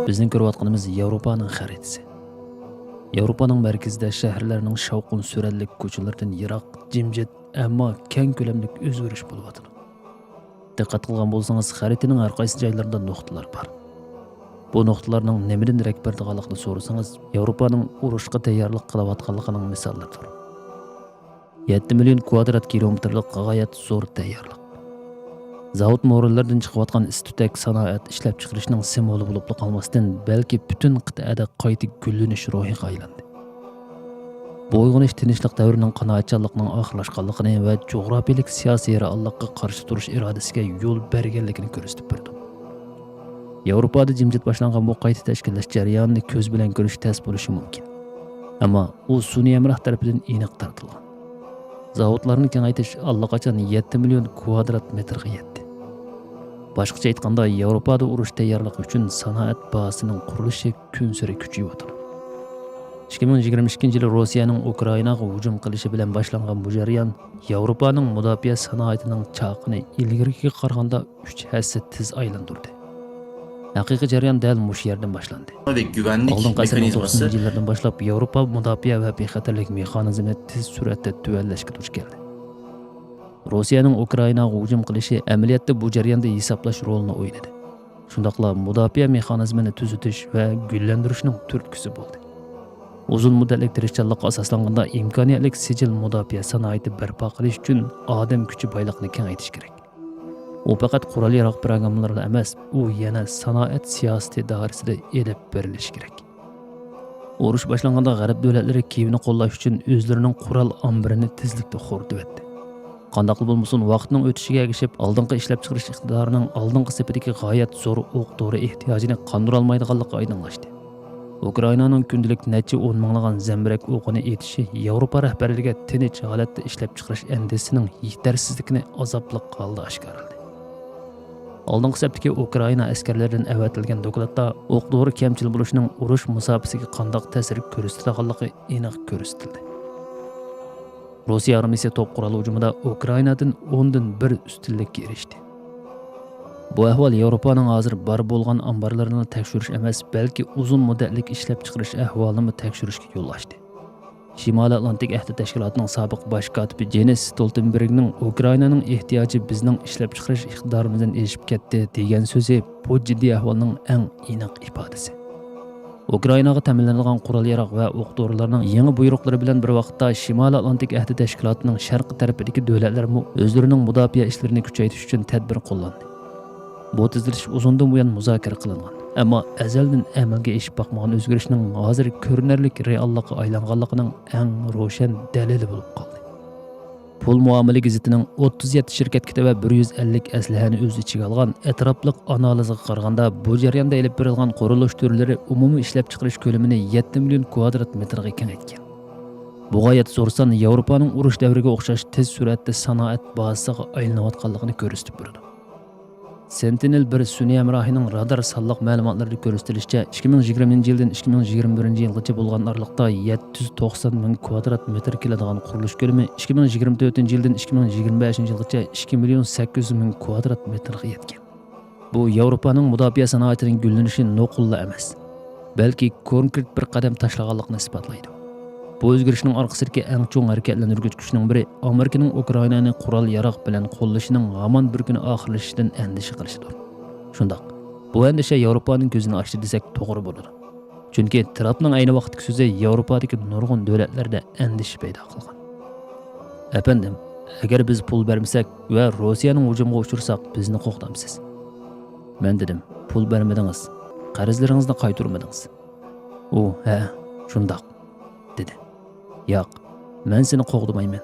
Bizning ko'rayotganimiz Yevropaning xaritasi. Yevropaning markazida shaharlarning shavqin surallik ko'chalaridan yiroq, jimjit, ammo keng ko'lamli o'zgarish bo'lyapti. Diqqat qilgan bo'lsangiz, xaritaning har qaysi joylarida nuqtalar bor. Bu nuqtalarning nimadan darak berdiganligini so'rasangiz, Yevropaning urushga tayyorlik qilayotganligining misollaridir. 7 million kvadrat kilometrlik g'oyat zo'r tayyorlik. Zavod mo'rinlaridan chiqayotgan istutak sanoat ishlab chiqarishning simvoli bo'lib qolmasdan, balki butun qit'ada qayta gullanish ro'yiga aylandi. Bu uyg'onish tinchlik davrining qanoatchanligining oxirlashganligini va jo'grafiyalik siyosiy reallikqa qarshi turish irodasiga yo'l berganligini ko'rsatib berdi. Yevropada jimjit boshlangan bu qayta tashkillash jarayonini ko'z bilan ko'rish tez bo'lishi mumkin. Ammo u sun'iy emrah tarafidan aniq tortilgan. Zavodlarni kengaytirish allaqachon 7 million kvadrat metrga yetdi. Boshqacha aytganda, Yevropada urush tayyorligi uchun sanoat bazasining qurilishi kun sari kuchayyapti. 2022 yili Rossiyaning Ukrainaga hujum qilishi bilan boshlangan bu jarayon Yevropaning mudofaa sanoatining chaqini ilgariga qaraganda 3 hassa tez aylantirdi. Haqiqiy jarayon dal mush yerdan boshlandi. Oldingi asrning 90-yillardan boshlab Yevropa mudofaa va bexatarlik mexanizmini tez suratda tuvallashga duch keldi. Rossiyaning Ukrainaga hujum qilishi amaliyotda bu jarayonda hisoblash rolini o'ynadi. Shundaqla mudofaa mexanizmini tuzitish va gullantirishning turtkusi bo'ldi. Uzun muddatli tirishchanlikqa asoslanganda imkoniyatli sijil mudofaa sanoati barpo qilish uchun odam kuchi boyliqni kengaytirish kerak. U faqat qurol-yarog' programmalarida emas, u yana sanoat siyosati doirasida elib berilishi kerak. Urush boshlanganda G'arb davlatlari Kiyevni qo'llash uchun o'zlarining qurol ombirini tezlikda xo'rtibdi. Qandaq bo'lmasin, vaqtning o'tishiga ergashib, oldingi ishlab chiqarish iqtidorining oldingi safidagi g'oyat zo'r o'q-dori ehtiyojini qondira olmaydiganligi oydinlashdi. Ukrainaning kundalik necha 10 minglagan zambirak o'qini etishi Yevropa rahbarlariga tinch holatda ishlab chiqarish andisining yetarsizligini azobli holda oshkorladi. Oldingi safdagi Ukraina askarlaridan avatilgan dokladda o'q-dori kamchil bo'lishining urush musofasiga qanday ta'sir ko'rsatadiganligi aniq ko'rsatildi. Rossiya armiyasi top qurol hujumida Ukrainadan 10 dan 1 ustunlikka erishdi. Bu ahvol Yevropaning hozir bor bo'lgan omborlarini tekshirish emas, balki uzun muddatlik ishlab chiqarish ahvolini tekshirishga yo'l ochdi. Shimoliy Atlantik ahdi tashkilotining sobiq bosh kotibi Jens Stoltenbergning Ukrainaning ehtiyoji bizning ishlab chiqarish iqtidorimizdan eshib ketdi degan so'zi bu jiddiy ahvolning eng aniq ifodasi. Ukrainaga ta'minlangan qurol-yarog' va o'q-dorilarning yangi buyruqlari bilan bir vaqtda Shimoliy Atlantik ahdi tashkilotining sharq tarafidagi davlatlar o'zlarining mudofaa ishlarini kuchaytirish uchun tadbir qo'llandi. Bu tizilish uzundan buyon muzokara qilingan, ammo azaldan amalga oshib boqmagan o'zgarishning hozir ko'rinarli reallikqa aylanganligining eng ro'shan dalili bo'lib qoldi. Pul muomala gazetining 37 shirkatga va 150 aslahani o'z ichiga olgan atrofliq analiziga qaraganda, bu jarayonda olib berilgan qurilish turlari umumiy ishlab chiqarish ko'lamini 7 million kvadrat metrga kengaytgan. Bu g'oyat zo'r son Yevropaning urush davriga o'xshash tez suratda sanoat bazasiga aylanayotganligini ko'rsatib beradi. Sentinel-1 sun'iy emrahining radar sonliq ma'lumotlarida ko'rsatilishicha, 2020 yildan 2021 yilgacha bo'lgan oralikda 790 ming kvadrat metr keladigan qurilish ko'lami 2024 yildan 2025 yilgacha 2 million 800 ming kvadrat metrga yetgan. Bu Yevropaning mudofaa sanoatining gullanishi noqulla emas, balki konkret bir qadam tashlaganligini isbotlaydi. Bu o'zgarishning orqasidagi eng chong harakatlantiruvchi kuchning biri Amerikaning Ukrainani qurol-yarog' bilan qo'llashining hamon bir kuni oxirlashishidan andisha qilishidir. Shundaq, bu andisha Yevropaning ko'zini ochdi desak to'g'ri bo'ladi. Chunki Trumpning ayni vaqtdagi so'zi Yevropadagi nurg'un davlatlarda andisha paydo qilgan. Efendim, agar biz pul bermasak va Rossiyaning hujumga uchursak, bizni qo'g'damsiz. Men dedim, pul bermadingiz, qarzlaringizni qaytarmadingiz. U, ha, shundaq dedi. Yo'q, men seni qo'g'dimayman.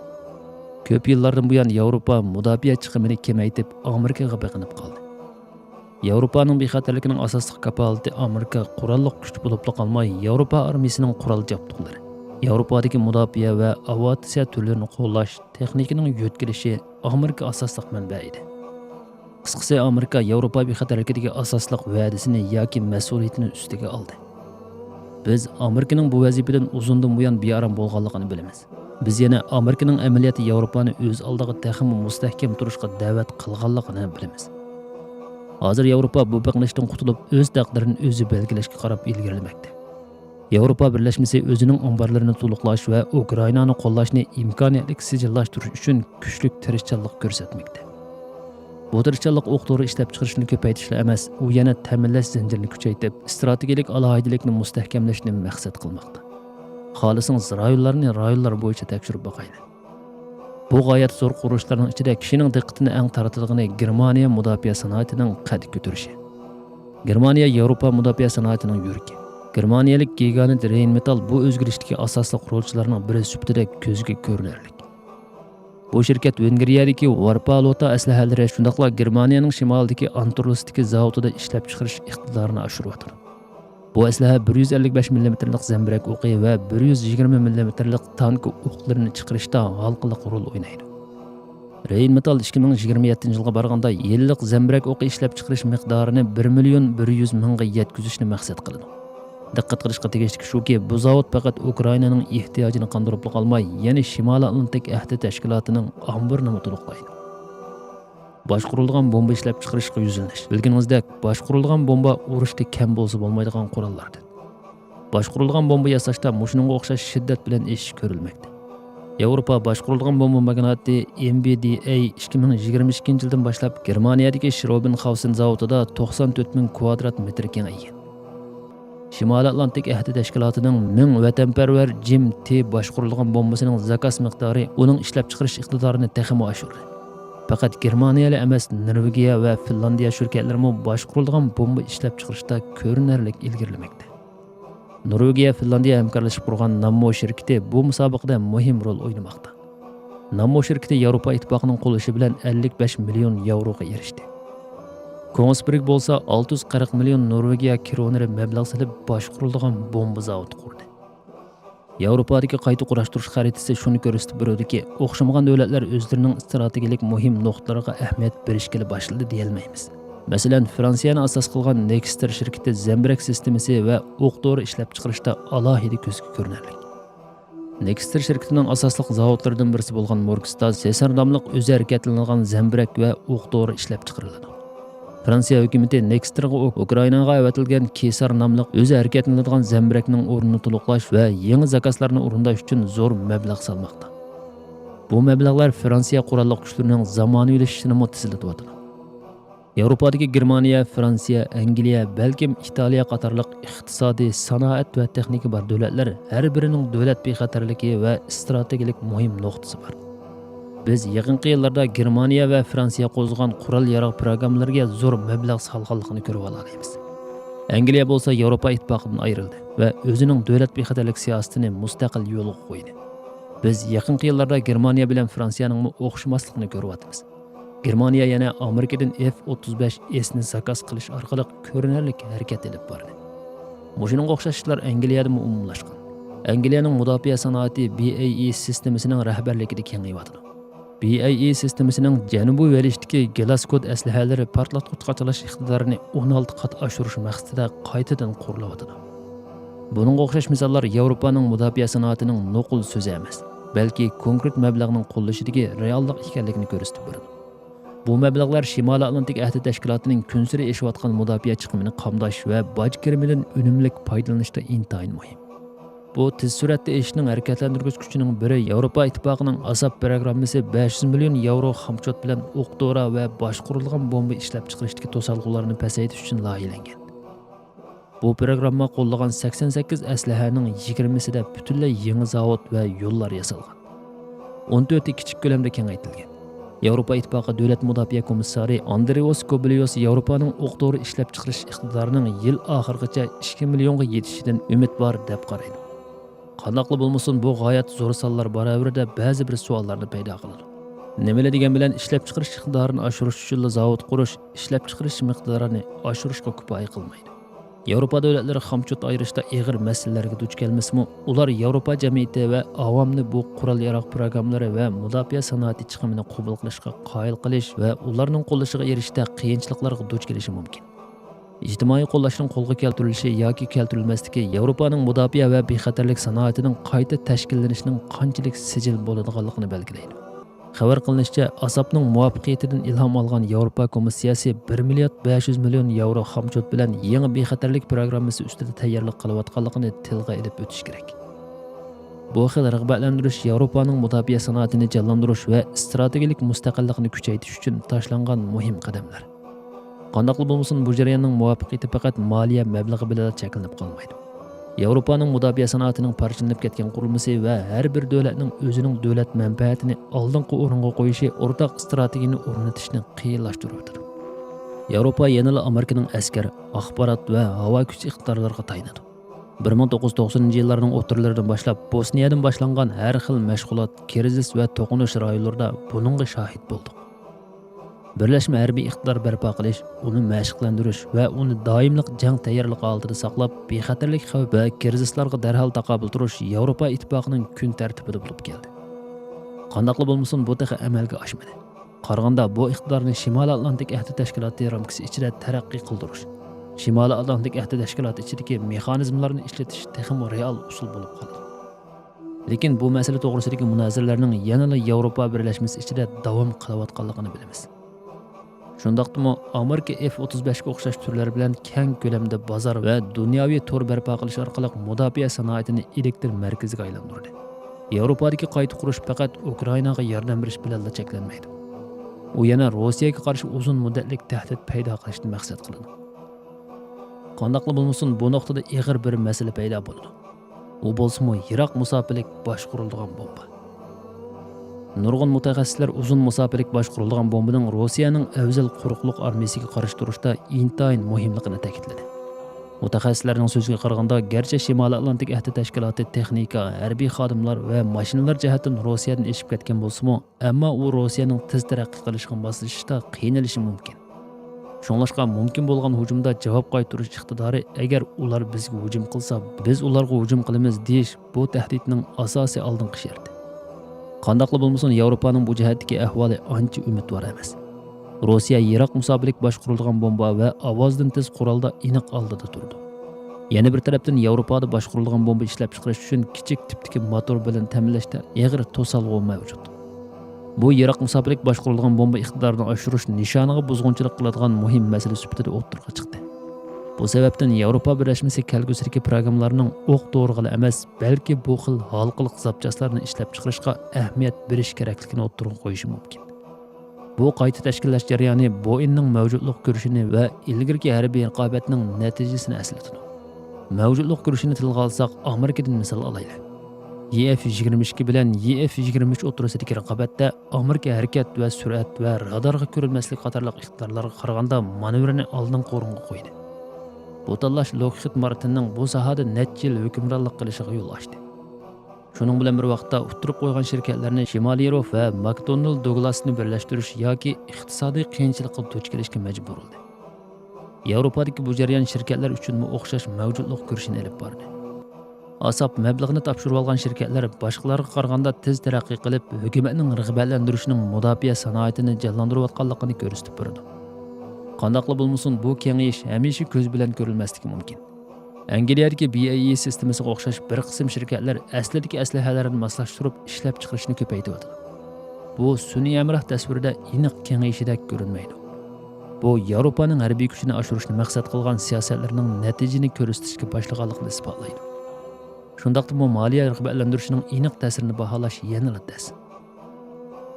Ko'p yillardan buyon Yevropa mudofaa chiqimini kamaytib, Amerikaga beqinib qoldi. Yevropaning bexatarligining asosiy kapolati Amerika qurolliq kuch bo'lib qolmay, Yevropa armiyasining qurol jabduqlari, Yevropadagi mudofaa va aviatsiya turlarini qo'llash texnikaning yo'tkilishi Amerika asosliq manba edi. Qisqasi, Amerika Yevropa bexatarligidagi asosliq va'dasini yoki mas'uliyatini ustiga oldi. Biz Amerikaning bu vazifadan uzundan buyon bearam bo'lganligini bilamiz. Biz yana Amerikaning amaliyoti Yevropani o'z oldiga texmi mustahkam turishga da'vat qilganligini bilamiz. Hozir Yevropa bu biqinishdan qutulib, o'z taqdirini o'zi belgilashga qarab ilgarilamoqda. Yevropa birlashmasi o'zining omborlarini to'liqlash va Ukrainani qo'llashni imkoniyatli sijillashtirish uchun kuchli tirishchilik ko'rsatmoqda. Bu tirishchilik o'q-dori ishlab chiqarishni ko'paytirishla emas, u yana ta'minlash zanjirini kuchaytirib, strategik alohidlikni mustahkamlashni maqsad qilmoqda. Xohlasangiz rayonlar bo'yicha tekshirib boqaylik. Bu g'oyat zo'r qurilishlarning ichida kishining diqqatini eng tortadigan Germaniya mudofaa sanoatining qad ko'tarishi. Germaniya Yevropa mudofaa sanoatining yuragi. Germaniyalik gigant Rheinmetall bu o'zgarishdagi asosli quruvchilarning biri sifatida ko'zga ko'rinarli. Bu shirkat Vengriyadagi Varpalota aslahalari shundaqla Germaniyaning shimolidagi Antorlsdagi zavodida ishlab chiqarish iqtidorini oshiryapti. Bu aslaha 155 mm zambirak o'qi va 120 mm tank o'qlarini chiqarishda halqiliq rol o'ynaydi. Rheinmetall 2027 yilga borganda yillik zambirak o'qi ishlab chiqarish miqdorini 1.100.000 ga yetkazishni maqsad qiladi. Diqqat qilishga tegishli shuki, bu zavod faqat Ukrainaning ehtiyojini qondirib qolmay, yana Shimoliy Atlantik ahdi tashkilotining omborini to'liqlaydi. Boshqurilgan bomba ishlab chiqarishga yuzlanish. Bilganingizdek, boshqurilgan bomba urushda kam bo'lsa bo'lmaydigan qurollardir. Boshqurilgan bomba yasashda mushuningga o'xshash shiddat bilan ish ko'rilmoqda. Yevropa boshqurilgan bomba magnati MBDA 2022-yildan boshlab Germaniyadagi Schrobenhausen zavodida 94.000 kvadrat metr kengaygan. Shimoliy Atlantik ahdi tashkilotining 1000 vatanparvar Jim T boshqurilgan bombasining zakaz miqdori uning ishlab chiqarish iqtidorini texmo oshirdi. Faqat Germaniyalik emas, Norvegiya va Finlandiya shirkatlarimi boshqurilgan bomba ishlab chiqarishda ko'rinarli ilgarilamoqda. Norvegiya Finlandiya hamkorlashib qurgan Nammo shirkati bu musobaqada muhim rol o'ynamoqda. Nammo shirkati Yevropa ittifoqining qo'llashi bilan 55 million yevroga erishdi. Kongsberg bo'lsa 640 million Norvegiya kroneri mablag' solib boshqurilgan bomba zavodi qurdi. Yevropadagi qayta qurashtirish xaritasi shuni ko'rsatib beradi-ki, o'xshamagan davlatlar o'zlarining strategik muhim nuqtalariga ahamiyat berishga boshladi deyilmaymiz. Masalan, Fransiyani asos qilgan Nexter shirkati zambirak sistemasi va o'q-dori ishlab chiqarishda alohida ko'zga ko'rinarli. Nexter shirkatining asosliq zavodlaridan birisi bo'lgan Morgstad Cesar nomli o'zi harakatlangan zambirak va o'q-dori ishlab chiqariladi. Fransiya hukumati Nexterga Ukrainaga avatilgan Kesar nomli o'zi harakatlanadigan zambirakning o'rnini to'liqlash va yangi zakazlarni o'rinlash uchun zo'r mablag' solmoqda. Bu mablag'lar Fransiya qurolli kuchlarining zamonaviylashishini tezlatyapti. Yevropadagi Germaniya, Fransiya, Angliya, balkim Italiya qatorliq iqtisodiy, sanoat va texnika bor davlatlar har birining davlat bexatarligi va strategik muhim nuqtasi bor. Biz yaqinqi yillarda Germaniya va Fransiya qo'zg'agan qurol-yarog' programmalariga zo'r mablag' solganligini ko'rib olamiz. Angliya bo'lsa Yevropa ittifoqidan ayrildi va o'zining davlat bexatarlik siyosatini mustaqil yo'lga qo'ydi. Biz yaqinqi yillarda Germaniya bilan Fransiyaning o'xshamasligini ko'ryapmiz. Germaniya yana Amerikadan F-35S ni zakaz qilish orqali ko'rinarli harakat olib bordi. Mushuningga o'xshash ishlar Angliyada umumlashgan. Angliyaning mudofaa sanoati BAE sistemasining rahbarligida kengayadi. BAE sistemasining Janubiy Velshdagi Glasgow aslahalari portlatqich qachalash iqtidorini 16 qat oshirish maqsadida qaytadan qurilyapti. Buningga o'xshash misollar Yevropaning mudofaa sanoatining nuqul so'zi emas, balki konkret mablag'ning qo'llashidagi reallik ekanligini ko'rsatib beradi. Bu mablag'lar Shimoliy Atlantik ahdi tashkilotining kunsiri eshayotgan mudofaa chiqimini qamdash va boj kirimidan unumli foydalanishda intayin muhim. Bu tez suratda ishning harakatlantirgich kuchining biri Yevropa ittifoqining ASAP programmasi 500 million yevro xomchot bilan o'q-dori va boshqurilgan bomba ishlab chiqarishdagi to'salg'ularni pasaytirish uchun loyihalangan. Bu programma qo'llagan 88 aslahaning 20sida butunlay yangi zavod va yo'llar yasalgan. 14 kichik ko'lamda kengaytirilgan. Yevropa ittifoqi davlat mudofaa komissari Andreas Kobilios Yevropaning o'q-dori ishlab chiqarish iqtidorining yil oxirigacha 2 millionga yetishidan umid bor deb qaraydi. Qanaqli bo'lmasin, bu g'oyat zo'r sonlar baravarida ba'zi bir savollarni paydo qiladi. Nimalar degan bilan ishlab chiqarish iqtidorini oshirish uchun zavod qurish, ishlab chiqarish miqdorini oshirishga kifoya qilmaydi. Yevropa davlatlari xomchot ayirishda og'ir masalalarga duch kelmasmi, ular Yevropa jamiyati va avomni bu qurol-yarog' programmalari va mudofaa sanoati chiqimini qabul qilishga qoyil qilish va ularning qo'llashiga erishishda qiyinchiliklarga duch kelishi mumkin. İctimai qo'llashning qo'lga keltirilishi yoki keltirilmasligi Yevropaning mudofaa va bexatarlik sanoatining qayta tashkillanishining qanchalik sijil bo'ladiganligini belgilaydi. Xabar qilinishicha, Asapning muvaffaqiyatidan ilhom olgan Yevropa komissiyasi 1 milliard 500 million yevro xomchot bilan yangi bexatarlik programmasi ustida tayyorlik qilayotganligini tilga ilib o'tish kerak. Bu xil rag'batlantirish Yevropaning mudofaa sanoatini jonlantirish va strategik mustaqillikni kuchaytirish uchun tashlangan muhim qadamlar. Qandaqlı bo'lmasin, bu jarayonning muvaffaqiyati faqat moliya mablag'i bilan cheklanib qolmaydi. Yevropaning mudofaa sanoatining parchalanib ketgan qurilmasi va har bir davlatning o'zining davlat manfaatini oldingi o'ringa qo'yishi o'rtaq strategiyani o'rnatishni qiyinlashtiradi. Yevropa yanada Amerikaning askar, axborot va havo kuchi iqtidorlariga tayanadi. 1990-yillarning o'rtalaridan boshlab Bosniyadan boshlangan har xil mashg'ulot, krizis va to'qinish rayonlarida buningga shohid bo'ldik. Birlashma harbiy iqtidor barpo qilish, uni mashqlantirish va uni doimlik jang tayyorligi oldida saqlab, bexatarlik xavf va krizislarga darhol taqobil turish Yevropa ittifoqining kun tartibida bo'lib keldi. Qandaqli bo'lmasin, bu taqa amalga oshmadi. Qaraganda bu iqtidorni Shimoliy Atlantik ahdi tashkiloti ramkasi ichida taraqqiy qildirish, Shimoliy Atlantik ahdi tashkiloti ichidagi mexanizmlarni ishlatish texmo real usul bo'lib qoldi. Lekin bu masala to'g'risidagi munozaralarning yanada Yevropa birlashmasi ichida davom qilayotganligini bilamiz. Shundaqdimi Amerika F-35 ga o'xshash turlar bilan keng ko'lamda bozor va dunyoviy to'r barpo qilish orqali mudofaa sanoatini elektr markaziga aylantirdi. Yevropadagi qayta qurish faqat Ukrainaga yordam berish bilan cheklanmaydi. U yana Rossiyaga qarshi uzun muddatli tahdid paydo qilishni maqsad qiladi. Qandaqli bo'lmasin, bu nuqtada ig'ir bir masala paydo bo'ldi. U bo'lsa-mu yiroq musofirlik boshqarilgan bomba. Nurg'un mutaxassislar uzun musofirlik boshqarilgan bombaning Rossiyaning afzal quruqliq armiyasiga qarshi turishda intayin muhimligini ta'kidladi. Mutaxassislarning so'ziga qaraganda, garchi Shimoliy Atlantik ahdi tashkiloti texnika, harbiy xodimlar va mashinalar jihatdan Rossiyadan eshib ketgan bo'lsa-mu, ammo u Rossiyaning tez taraqqiy qilishiga moslashishda qiynalishi mumkin. Shunlashqa mumkin bo'lgan hujumda javob qaytarish iqtidori, agar ular bizga hujum qilsa, biz ularga hujum qilamiz deyish bu tahdidning asosiy oldingi sharti. Qandaqli bo'lmasin, Yevropaning bu jihatdagi ahvoli ancha umidvor emas. Rossiya yiroq musofirlik boshqarilgan bomba va ovozdan tez qurolda aniq oldida turdi. Yana bir tarafdan Yevropada boshqarilgan bomba ishlab chiqarish uchun kichik tipdagi motor bilan ta'minlashda ig'ir to'salg'u mavjud. Bu yiroq musofirlik boshqarilgan bomba iqtidorini oshirish nishoniga buzg'unchilik qiladigan muhim masala sifatida o'tirg'a chiqdi. Bu sababdan Yevropa birlashmasi kelgusidagi programmalarning o'q to'g'ri emas, balki bu xil halqiliq zapchastlarni ishlab chiqarishga ahamiyat berish kerakligini o'tirg'a qo'yishi mumkin. Bu qayta tashkillash jarayoni Boeingning mavjudlik ko'rishini va ilgirki harbiy raqobatning natijasini eslatadi. Mavjudlik ko'rishini tilga olsak, Amerikadan misol olaylik. YF-22 bilan YF-23 o'rtasidagi raqobatda Amerika harakat va surat va radarga ko'rilmaslik qatorliq iqtidorlarga qaraganda manevrni oldin qo'ringa qo'ydi. Bu tanlash Lockheed Martinning bu sohada necha yil hukmronlik qilishiga yo'l ochdi. Shuning bilan bir vaqtda utirib qo'ygan shirkatlarni Shimalirov va McDonnell Douglasni birlashtirish yoki iqtisodiy qiyinchilikqa duch kelishga majbur bo'ldi. Yevropadagi bu jarayon shirkatlar uchun o'xshash mavjudlik ko'rishini olib bordi. Asap mablag'ni topshirib olgan shirkatlar boshqalarga qaraganda tez taraqqiy qilib, hukumatning rag'batlantirishining mudofaa sanoatini jonlantirayotganligini ko'rsatib berdi. Qandaqli bo'lmasin, bu kengayish hamisha ko'z bilan ko'rilmasligi mumkin. Angliyadagi BAE sistemasiga o'xshash bir qism shirkatlar aslidagi aslahalarni moslashtirib ishlab chiqarishni ko'paytirdi. Bu sun'iy amroh tasvirida aniq kengayishidek ko'rinmaydi. Bu Yevropaning harbiy kuchini oshirishni maqsad qilgan siyosatlarning natijasini ko'rsatishga boshlaganligini isbotlaydi. Shundaqda bu moliya rag'batlantirishining aniq ta'sirini baholash yanada tez.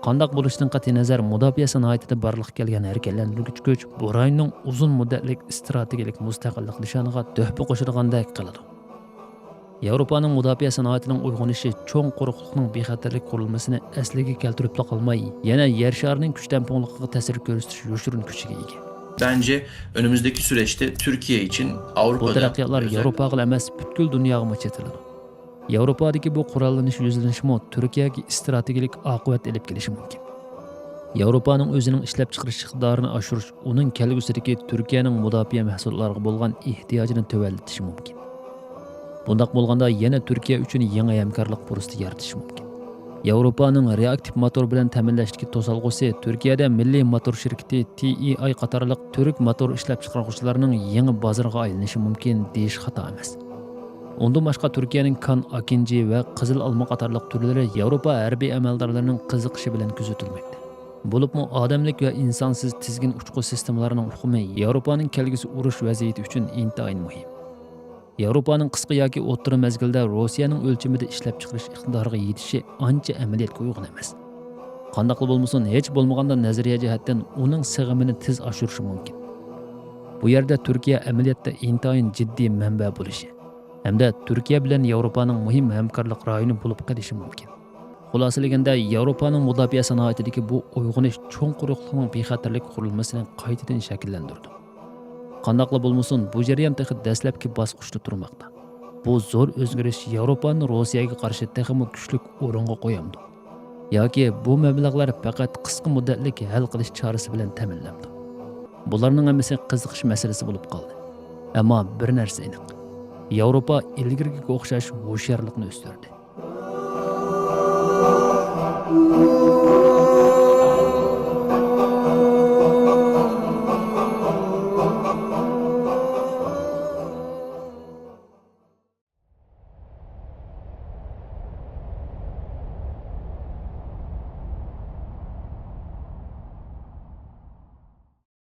Qandaq bo'lishidan qat'iy nazar, mudofaa sanoatida barliq kelgan harakatlantiruvchi kuch bu rayonning uzun muddatlik strategik mustaqillik nishoniga tuhfa qo'shilgandek qiladi. Yevropaning mudofaa sanoatining uyg'onishi cho'ng quruqlikning bexatarlik qurilmasini asliga keltirib qolmay, yana yer sharining kuch tamponligiga ta'sir ko'rsatish yoshirin kuchiga ega. Bence önümüzdeki süreçte Türkiye için Avrupa'da... Bu taraqqiyotlar Yevropaga emas, butkul dunyoga mo'chatiladi. Yevropadagi bu qurollanish yuzlanishimi Turkiyaga strategik oqibat olib kelishi mumkin. Yevropaning o'zining ishlab chiqarish iqtidorini oshirish, uning kelgusidagi Turkiyaning mudofaa mahsulotlariga bo'lgan ehtiyojini tövallatishi mumkin. Bundaq bo'lganda yana Turkiya uchun yangi hamkorlik fursati yaratish mumkin. Yevropaning reaktiv motor bilan ta'minlashdagi to'salg'usi Turkiyada milliy motor shirkati TEI qatorliq turk motor ishlab chiqaruvchilarining yangi bozoriga aylanishi mumkin deyish xato emas. Ondan başqa Türkiye'nin kan akinci və qızıl alma qatarlıq türləri Avropa hərbi əməldarlarının qiziqishi bilan kuzatilmoqda. Bo'libmi odamlik va insonsiz tizgin uchqu sistemlarining uqumi Avropaning kelgusi urush vaziyati uchun intayin muhim. Avropaning qisqa yoki o'rta mezgilda Rossiyaning o'lchimida ishlab chiqarish iqtidoriga yetishi ancha amaliyotga uyg'un emas. Qandaqli bo'lmasin, hech bo'lmaganda nazariya jihatdan uning sig'imini tez oshirishi mumkin. Bu yerda Turkiya amaliyotda intayin jiddiy manba bo'lishi hamda Turkiya bilan Avropaning muhim hamkorlik rayoni bo'lib qolishi mumkin. Xulosalaganda Avropaning mudofaa sanoatidagi bu uyg'unish cho'ng quruqlikning bexatarlik qurilmasini qaytadan shakllantirdi. Qandaqli bo'lmasin, bu jarayon texnik dastlabki bosqichda turmoqda. Bu zo'r o'zgarish Yevropani Rossiyaga qarshi texnik kuchli o'ringa qo'yamdi. Yoki bu mablag'lar faqat qisqa muddatlik hal qilish chorasi bilan ta'minlandi. Bularning hammasi qiziqish masalasi bo'lib qoldi. Ammo bir narsa aniq. Yevropa ilgirgiga o'xshash hushyorlikni o'stirdi.